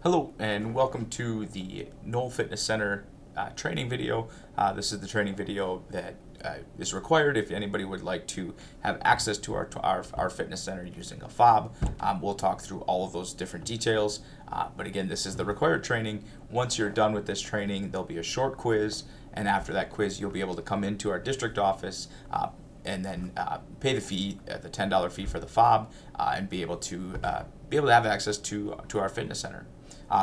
Hello and welcome to the Knoll Fitness Center training video. This is the training video that is required if anybody would like to have access to our fitness center using a fob. We'll talk through all of those different details, but again, this is the required training. Once you're done with this training, there'll be a short quiz, and after that quiz, you'll be able to come into our district office and then pay the fee, the $10 fee for the fob, and be able to have access to our fitness center.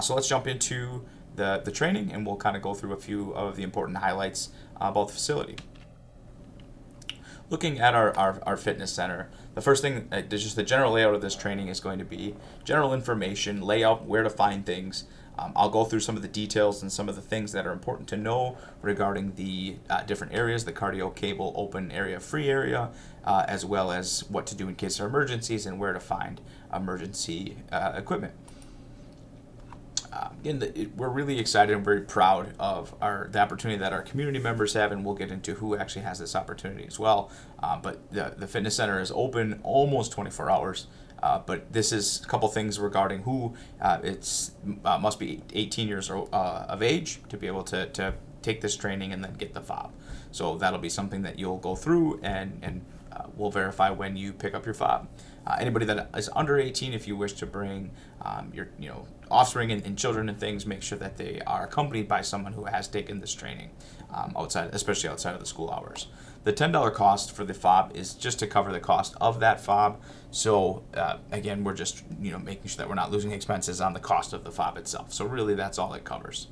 So let's jump into the training, and we'll kind of go through a few of the important highlights about the facility. Looking at our fitness center, the first thing, just the general layout of this training is going to be general information, layout, where to find things. I'll go through some of the details and some of the things that are important to know regarding the different areas, the cardio, cable, open area, free area, as well as what to do in case of emergencies and where to find emergency equipment. We're really excited and very proud of the opportunity that our community members have, and we'll get into who actually has this opportunity as well. But the fitness center is open almost 24 hours. But this is a couple things regarding who must be 18 years of age to be able to take this training and then get the fob. So that'll be something that you'll go through, and we'll verify when you pick up your fob. Anybody that is under 18, if you wish to bring your offspring and children and things, make sure that they are accompanied by someone who has taken this training especially outside of the school hours. The $10 cost for the fob is just to cover the cost of that fob. So again, we're just making sure that we're not losing expenses on the cost of the fob itself. So really, that's all it covers.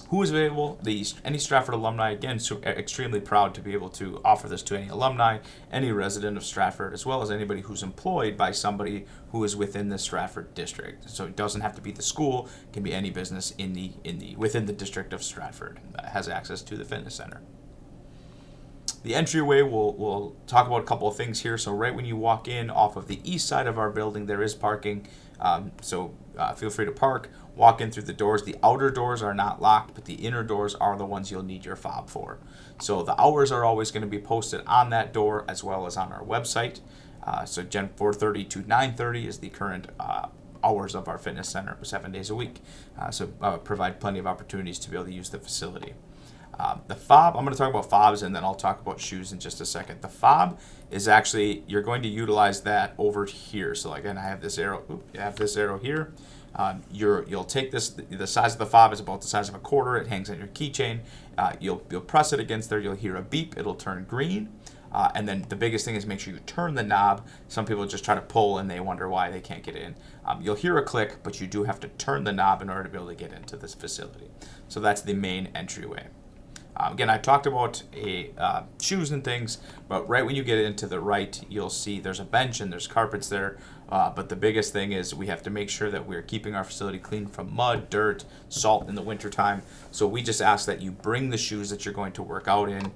Who is available? Any Stratford alumni. Again, so extremely proud to be able to offer this to any alumni, any resident of Stratford, as well as anybody who's employed by somebody who is within the Stratford district. So it doesn't have to be the school; it can be any business within the district of Stratford that has access to the fitness center. The entryway, we'll talk about a couple of things here. So right when you walk in off of the east side of our building, there is parking. Feel free to park. Walk in through the doors. The outer doors are not locked, but the inner doors are the ones you'll need your fob for. So the hours are always going to be posted on that door as well as on our website. So 4:30 to 9:30 is the current hours of our fitness center, 7 days a week. Provide plenty of opportunities to be able to use the facility. The fob, I'm going to talk about fobs and then I'll talk about shoes in just a second. The fob is actually, you're going to utilize that over here. So again, I have this arrow here. You'll take this, the size of the fob is about the size of a quarter. It hangs on your keychain. You'll press it against there. You'll hear a beep. It'll turn green. And then the biggest thing is make sure you turn the knob. Some people just try to pull and they wonder why they can't get in. You'll hear a click, but you do have to turn the knob in order to be able to get into this facility. So that's the main entryway. Again, I talked about shoes and things, but right when you get into the right, you'll see there's a bench and there's carpets there. But the biggest thing is we have to make sure that we're keeping our facility clean from mud, dirt, salt in the wintertime. So we just ask that you bring the shoes that you're going to work out in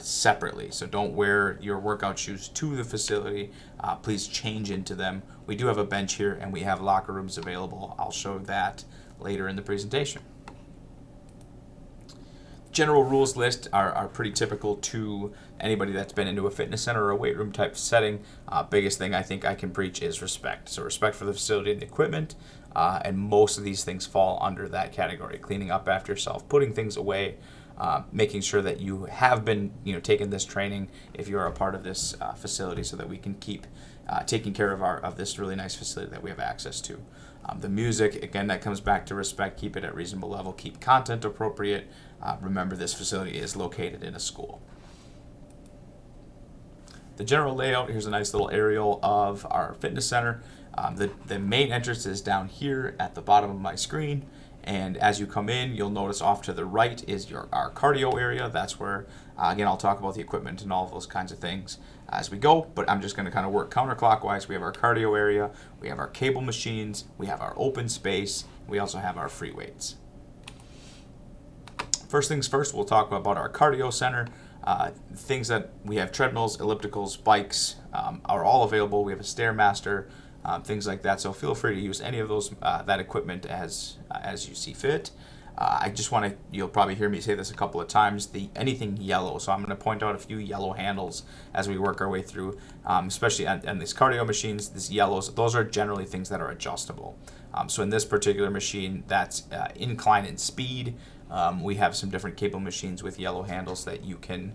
separately. So don't wear your workout shoes to the facility. Please change into them. We do have a bench here and we have locker rooms available. I'll show that later in the presentation. General rules list are pretty typical to anybody that's been into a fitness center or a weight room type setting. Biggest thing I think I can preach is respect. So respect for the facility and the equipment, and most of these things fall under that category. Cleaning up after yourself, putting things away, making sure that you have been taking this training if you're a part of this facility, so that we can keep taking care of this really nice facility that we have access to. The music, again, that comes back to respect. Keep it at reasonable level. Keep content appropriate. Remember, this facility is located in a school. The general layout, here's a nice little aerial of our fitness center. The main entrance is down here at the bottom of my screen. And as you come in, you'll notice off to the right is our cardio area. That's where, again, I'll talk about the equipment and all of those kinds of things as we go, but I'm just going to kind of work counterclockwise. We have our cardio area, we have our cable machines, we have our open space, we also have our free weights. First things first, we'll talk about our cardio center. Things that we have: treadmills, ellipticals, bikes are all available. We have a Stairmaster, things like that. So feel free to use any of those that equipment as you see fit. I just want to, you'll probably hear me say this a couple of times, anything yellow. So I'm going to point out a few yellow handles as we work our way through, especially on these cardio machines, these yellows, those are generally things that are adjustable. So in this particular machine, that's incline and speed. We have some different cable machines with yellow handles that you can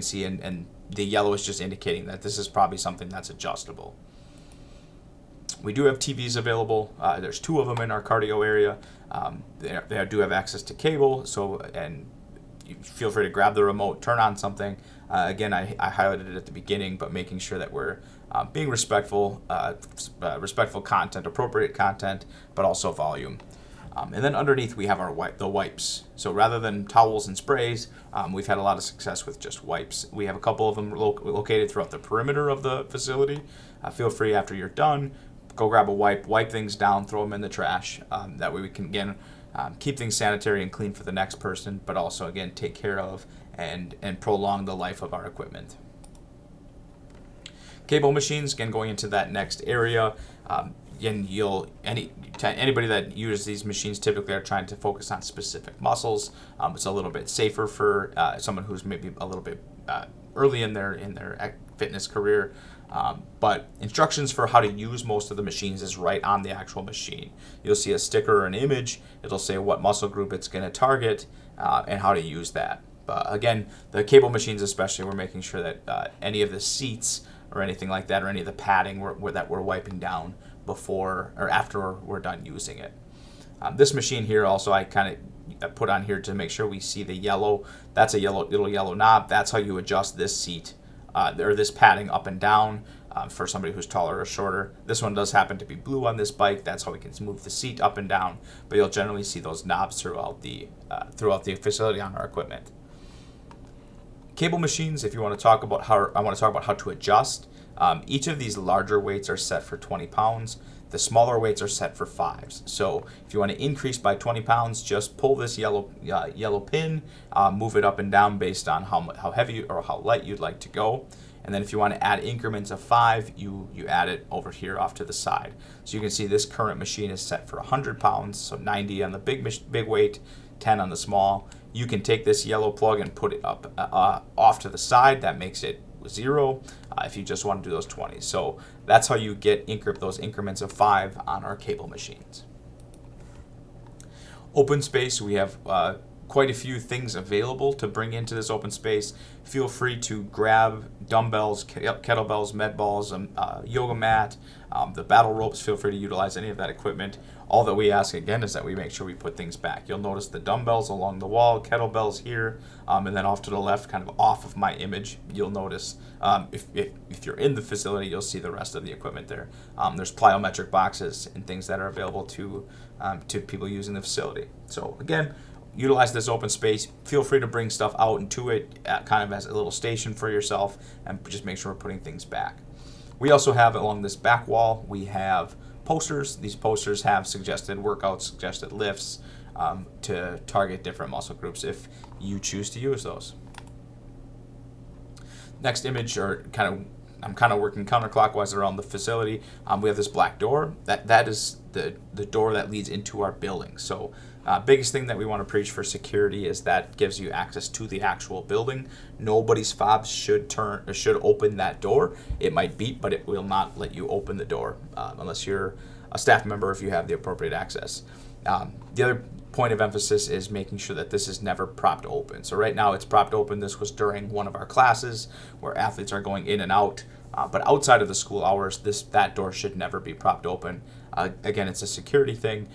see, and the yellow is just indicating that this is probably something that's adjustable. We do have TVs available. There's 2 of them in our cardio area. They do have access to cable, and you feel free to grab the remote, turn on something. Again, I highlighted it at the beginning, but making sure that we're being respectful content, appropriate content, but also volume. And then underneath we have the wipes. So rather than towels and sprays, we've had a lot of success with just wipes. We have a couple of them located throughout the perimeter of the facility. Feel free after you're done, go grab a wipe things down, throw them in the trash. That way we can, again, keep things sanitary and clean for the next person, but also, again, take care of and prolong the life of our equipment. Cable machines, again, going into that next area. And anybody that uses these machines typically are trying to focus on specific muscles. It's a little bit safer for someone who's maybe a little bit early in their fitness career. But instructions for how to use most of the machines is right on the actual machine. You'll see a sticker or an image. It'll say what muscle group it's going to target and how to use that. But again, the cable machines especially, we're making sure that any of the seats or anything like that, or any of the padding that we're wiping down before or after we're done using it. This machine here also I kind of put on here to make sure we see the yellow. That's a little yellow knob. That's how you adjust this seat or this padding up and down for somebody who's taller or shorter. This one does happen to be blue on this bike. That's how we can move the seat up and down. But you'll generally see those knobs throughout the facility on our equipment. Cable machines, if you want to talk about how to adjust. Each of these larger weights are set for 20 pounds. The smaller weights are set for 5s. So if you want to increase by 20 pounds, just pull this yellow pin, move it up and down based on how heavy or how light you'd like to go. And then if you want to add increments of 5, you add it over here off to the side. So you can see this current machine is set for 100 pounds, so 90 on the big weight, 10 on the small. You can take this yellow plug and put it up off to the side. That makes it 0 if you just want to do those 20s. So that's how you get those increments of 5 on our cable machines. Open space, we have quite a few things available to bring into this open space. Feel free to grab dumbbells, kettlebells, med balls, yoga mat, the battle ropes. Feel free to utilize any of that equipment. All that we ask, again, is that we make sure we put things back. You'll notice the dumbbells along the wall, kettlebells here, and then off to the left, kind of off of my image, you'll notice, if you're in the facility, you'll see the rest of the equipment there. There's plyometric boxes and things that are available to people using the facility. So again, utilize this open space. Feel free to bring stuff out into it kind of as a little station for yourself, and just make sure we're putting things back. We also have along this back wall, we have posters. These posters have suggested workouts, suggested lifts to target different muscle groups if you choose to use those. Next image, I'm kind of working counterclockwise around the facility. We have this black door. That is the door that leads into our building. So biggest thing that we want to preach for security is that gives you access to the actual building. Nobody's fobs should open that door. It might beep, but it will not let you open the door unless you're a staff member, if you have the appropriate access. The other point of emphasis is making sure that this is never propped open. So right now it's propped open. This was during one of our classes where athletes are going in and out. But outside of the school hours, that door should never be propped open. Again, it's a security thing.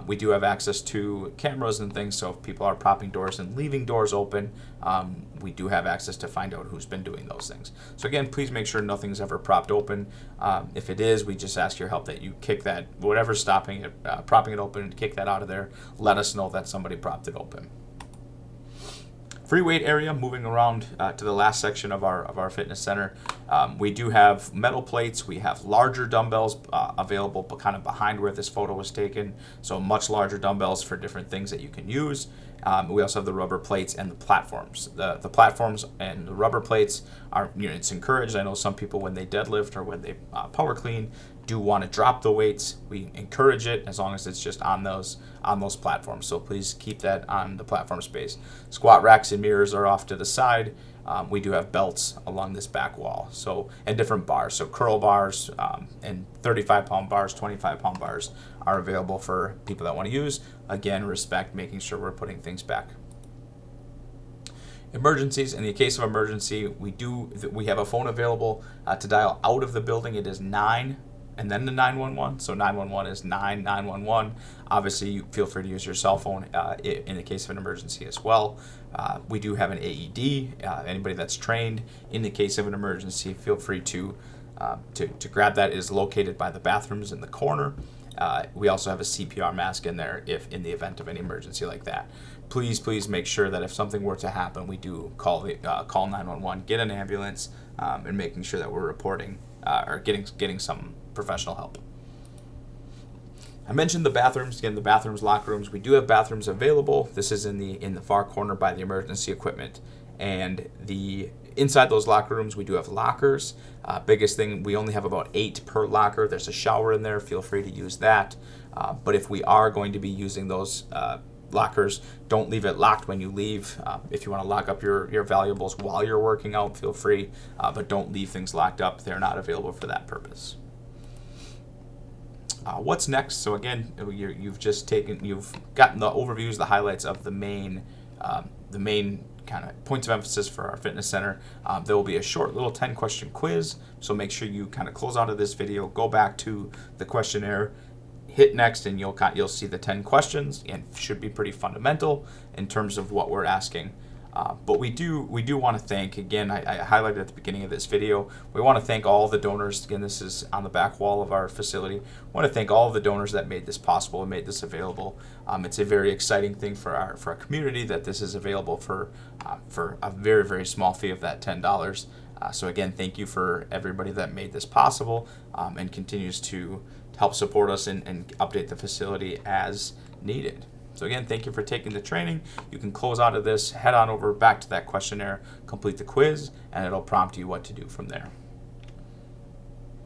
We do have access to cameras and things, so if people are propping doors and leaving doors open, we do have access to find out who's been doing those things. So again, please make sure nothing's ever propped open. If it is, we just ask your help that you kick that, whatever's stopping it, propping it open, kick that out of there. Let us know that somebody propped it open. Free weight area, moving around to the last section of our fitness center. We do have metal plates. We have larger dumbbells available, but kind of behind where this photo was taken. So much larger dumbbells for different things that you can use. We also have the rubber plates and the platforms. The platforms and the rubber plates are, it's encouraged. I know some people when they deadlift or when they power clean, do want to drop the weights, we encourage it as long as it's just on those platforms. So please keep that on the platform space. Squat racks and mirrors are off to the side. We do have belts along this back wall, so, and different bars. So curl bars and 35-pound bars, 25-pound bars are available for people that want to use. Again, respect making sure we're putting things back. Emergencies. In the case of emergency, we have a phone available to dial out of the building. It is 9 and then the 911. So 911 is 911. Obviously, you feel free to use your cell phone in the case of an emergency as well. We do have an AED. Anybody that's trained in the case of an emergency, feel free to grab that. It is located by the bathrooms in the corner. We also have a CPR mask in there if in the event of any emergency like that. Please make sure that if something were to happen, we do call 911, get an ambulance, and making sure that we're reporting or getting some professional help. I mentioned the bathrooms. Again, the bathrooms, locker rooms. We do have bathrooms available. This is in the far corner by the emergency equipment, and inside those locker rooms, we do have lockers. Biggest thing, we only have about 8 per locker. There's a shower in there. Feel free to use that. But if we are going to be using those lockers, don't leave it locked when you leave. If you want to lock up your valuables while you're working out, feel free. But don't leave things locked up. They're not available for that purpose. What's next? So again, you've gotten the overviews, the highlights of the main kind of points of emphasis for our fitness center. There will be a short little 10-question quiz, so make sure you kind of close out of this video, go back to the questionnaire, hit next, and you'll see the 10 questions, and should be pretty fundamental in terms of what we're asking. But we do want to thank, again, I highlighted at the beginning of this video, we want to thank all the donors. Again, this is on the back wall of our facility. We want to thank all of the donors that made this possible and made this available. It's a very exciting thing for our community that this is available for a very, very small fee of that $10. So again, thank you for everybody that made this possible and continues to help support us and update the facility as needed. So again, thank you for taking the training. You can close out of this, head on over back to that questionnaire, complete the quiz, and it'll prompt you what to do from there.